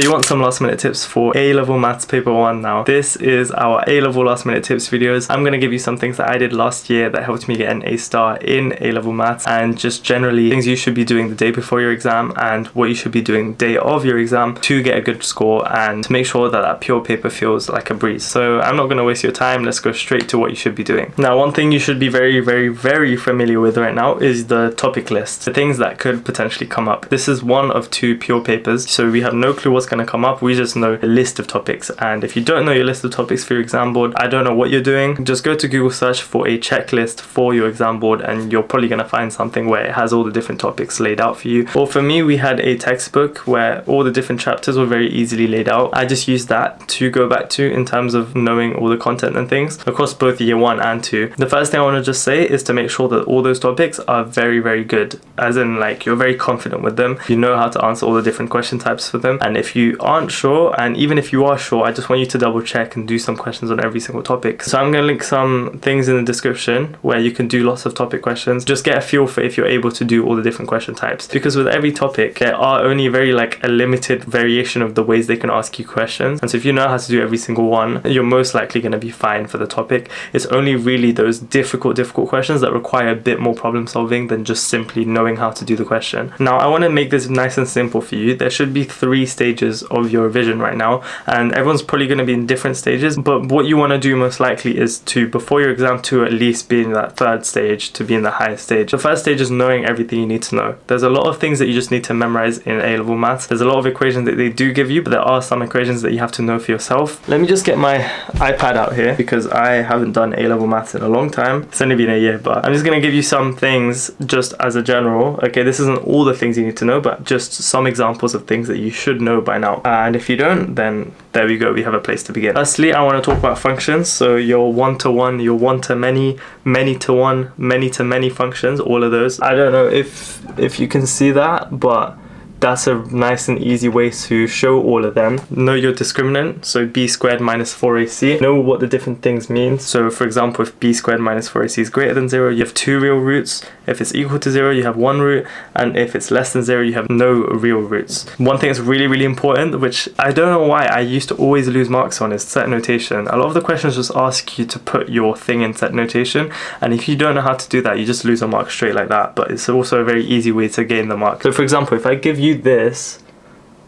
You want some last minute tips for A-level maths paper 1 now. This is our A-level last minute tips videos. I'm going to give you some things that I did last year that helped me get an A star in A-level maths, and just generally things you should be doing the day before your exam and what you should be doing the day of your exam to get a good score and to make sure that that pure paper feels like a breeze. So I'm not going to waste your time. Let's go straight to what you should be doing. Now, one thing you should be very familiar with right now is the topic list, the things that could potentially come up. This is one of 2 pure papers, so we have no clue what's going to come up. We just know a list of topics, and if you don't know your list of topics for your exam board, I don't know what you're doing. Just go to Google search for a checklist for your exam board and you're probably going to find something where it has all the different topics laid out for you. Or for me, we had a textbook where all the different chapters were very easily laid out. I just used that to go back to in terms of knowing all the content and things across both year 1 and 2. The first thing I want to just say is to make sure that all those topics are very good, as in like you're very confident with them, you know how to answer all the different question types for them. And if you aren't sure, and even if you are sure, I just want you to double check and do some questions on every single topic. So I'm going to link some things in the description where you can do lots of topic questions. Just get a feel for if you're able to do all the different question types, because with every topic there are only very like a limited variation of the ways they can ask you questions, and so if you know how to do every single one, you're most likely going to be fine for the topic. It's only really those difficult questions that require a bit more problem solving than just simply knowing how to do the question. Now, I want to make this nice and simple for you. There should be 3 stages of your revision right now, and everyone's probably going to be in different stages, but what you want to do most likely is to, before your exam, to at least be in that 3rd stage, to be in the highest stage. The first stage is knowing everything you need to know. There's a lot of things that you just need to memorize in A-level maths. There's a lot of equations that they do give you, but there are some equations that you have to know for yourself. Let me just get my iPad out here because I haven't done A-level maths in a long time. It's only been a year, but I'm just going to give you some things just as a general. Okay, this isn't all the things you need to know, but just some examples of things that you should know by now. And if you don't, then there we go, we have a place to begin. Firstly, I want to talk about functions. So your one-to-one, your one-to-many, many-to-one, many-to-many functions, all of those. I don't know if you can see that, but that's a nice and easy way to show all of them. Know your discriminant, so b squared minus 4ac. Know what the different things mean. So for example, if b squared minus 4ac is greater than 0, you have 2 real roots. If it's equal to 0, you have 1 root. And if it's less than 0, you have no real roots. One thing that's really important, which I don't know why I used to always lose marks on, is set notation. A lot of the questions just ask you to put your thing in set notation, and if you don't know how to do that, you just lose a mark straight like that. But it's also a very easy way to gain the mark. So for example, if I give you this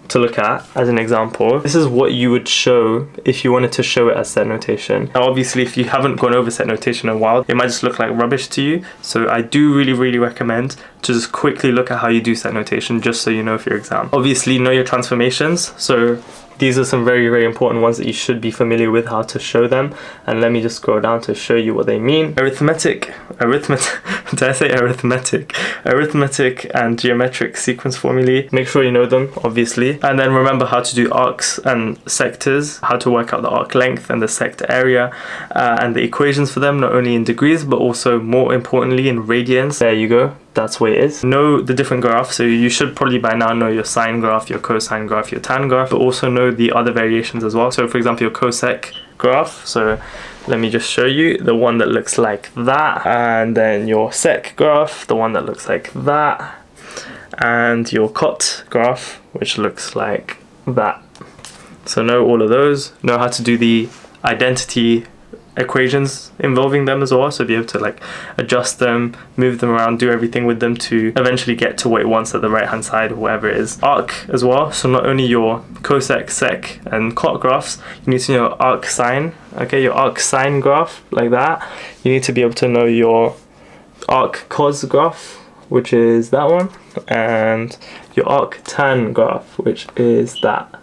to look at as an example, this is what you would show if you wanted to show it as set notation. Now obviously, if you haven't gone over set notation in a while, it might just look like rubbish to you, so I do really recommend to just quickly look at how you do set notation, just so you know for your exam. Obviously, know your transformations. So these are some very important ones that you should be familiar with how to show them, and let me just scroll down to show you what they mean. Arithmetic did I say arithmetic and geometric sequence formulae, make sure you know them obviously, and then remember how to do arcs and sectors, how to work out the arc length and the sector area, and the equations for them, not only in degrees but also more importantly in radians. There you go, that's where it is. Know the different graphs, so you should probably by now know your sine graph, your cosine graph, your tan graph, but also know the other variations as well. So for example, your cosec graph, so let me just show you the one that looks like that, and then your sec graph, the one that looks like that, and your cot graph, which looks like that. So know all of those, know how to do the identity equations involving them as well, so be able to like adjust them, move them around, do everything with them to eventually get to what it wants at the right hand side or whatever it is. Arc as well, so not only your cosec, sec and cot graphs, you need to know arc sine. Okay, your arc sine graph like that. You need to be able to know your arc cos graph, which is that one, and your arc tan graph, which is that,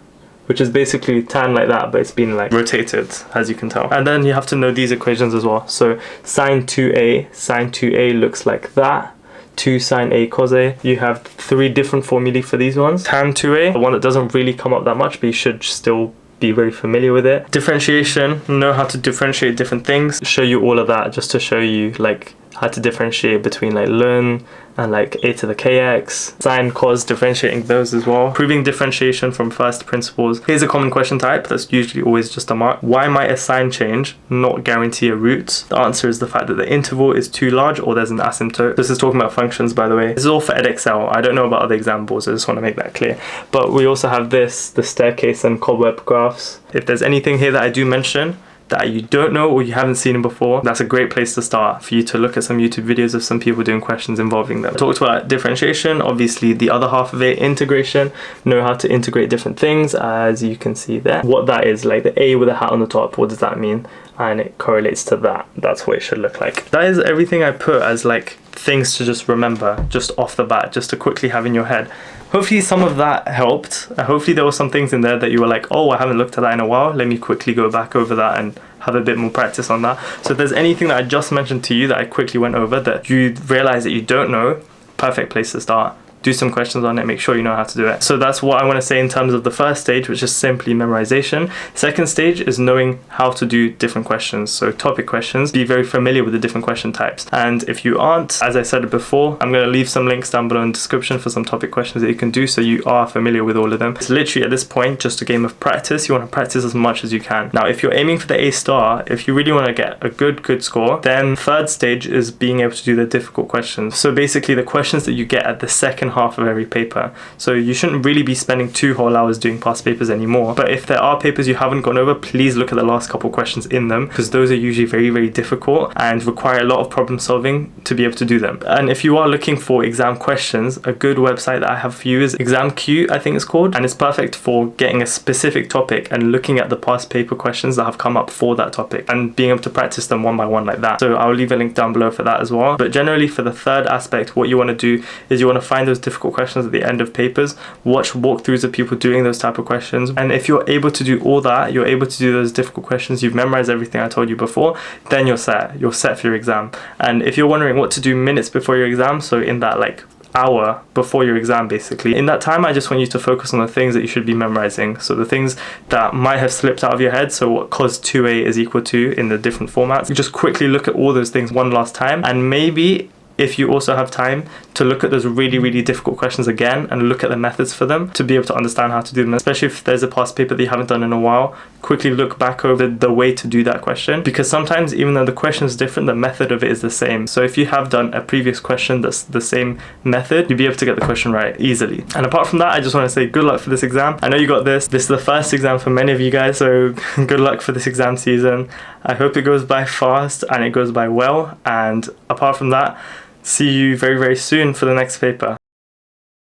which is basically tan like that, but it's been like rotated, as you can tell. And then you have to know these equations as well. So sine 2a looks like that. 2 sine a cos a. You have 3 different formulae for these ones. Tan 2a, the one that doesn't really come up that much, but you should still be very familiar with it. Differentiation, know how to differentiate different things. Show you all of that just to show you like how to differentiate between like ln and like a to the kx, sine, cos, differentiating those as well, proving differentiation from first principles. Here's a common question type that's usually always just a mark. Why might a sign change not guarantee a root? The answer is the fact that the interval is too large or there's an asymptote. This is talking about functions, by the way. This is all for edXL. I don't know about other examples, I just want to make that clear. But we also have this, the staircase and cobweb graphs. If there's anything here that I do mention that you don't know or you haven't seen it before, that's a great place to start for you to look at some YouTube videos of some people doing questions involving them. I talked about differentiation, obviously the other half of it, integration, know how to integrate different things, as you can see there. What that is, like the A with a hat on the top, what does that mean? And it correlates to that. That's what it should look like. That is everything I put as like things to just remember, just off the bat, just to quickly have in your head. Hopefully some of that helped. Hopefully there were some things in there that you were like, oh, I haven't looked at that in a while. Let me quickly go back over that and have a bit more practice on that. So if there's anything that I just mentioned to you that I quickly went over that you realize that you don't know, perfect place to start. Do some questions on it, make sure you know how to do it. So that's what I want to say in terms of the first stage, which is simply memorization. Second stage is knowing how to do different questions. So topic questions, be very familiar with the different question types. And if you aren't, as I said before, I'm going to leave some links down below in the description for some topic questions that you can do so you are familiar with all of them. It's literally at this point just a game of practice. You want to practice as much as you can. Now, if you're aiming for the A star, if you really want to get a good score, then third stage is being able to do the difficult questions. So basically the questions that you get at the second half of every paper. So you shouldn't really be spending 2 whole hours doing past papers anymore. But if there are papers you haven't gone over, please look at the last couple questions in them, because those are usually very difficult and require a lot of problem solving to be able to do them. And if you are looking for exam questions, a good website that I have for you is ExamQ, I think it's called, and it's perfect for getting a specific topic and looking at the past paper questions that have come up for that topic and being able to practice them one by one like that. So I'll leave a link down below for that as well. But generally for the third aspect, what you want to do is you want to find those difficult questions at the end of papers, watch walkthroughs of people doing those type of questions, and if you're able to do all that, you're able to do those difficult questions, you've memorized everything I told you before, then you're set for your exam. And if you're wondering what to do minutes before your exam, so in that like hour before your exam, basically in that time I just want you to focus on the things that you should be memorizing, so the things that might have slipped out of your head. So what cos 2a is equal to in the different formats, you just quickly look at all those things one last time, and maybe if you also have time to look at those really difficult questions again and look at the methods for them to be able to understand how to do them, especially if there's a past paper that you haven't done in a while, quickly look back over the way to do that question, because sometimes even though the question is different, the method of it is the same. So if you have done a previous question that's the same method, you'll be able to get the question right easily. And apart from that, I just want to say good luck for this exam. I know you got this is the first exam for many of you guys, so good luck for this exam season. I hope it goes by fast and it goes by well, and apart from that, see you very soon for the next paper.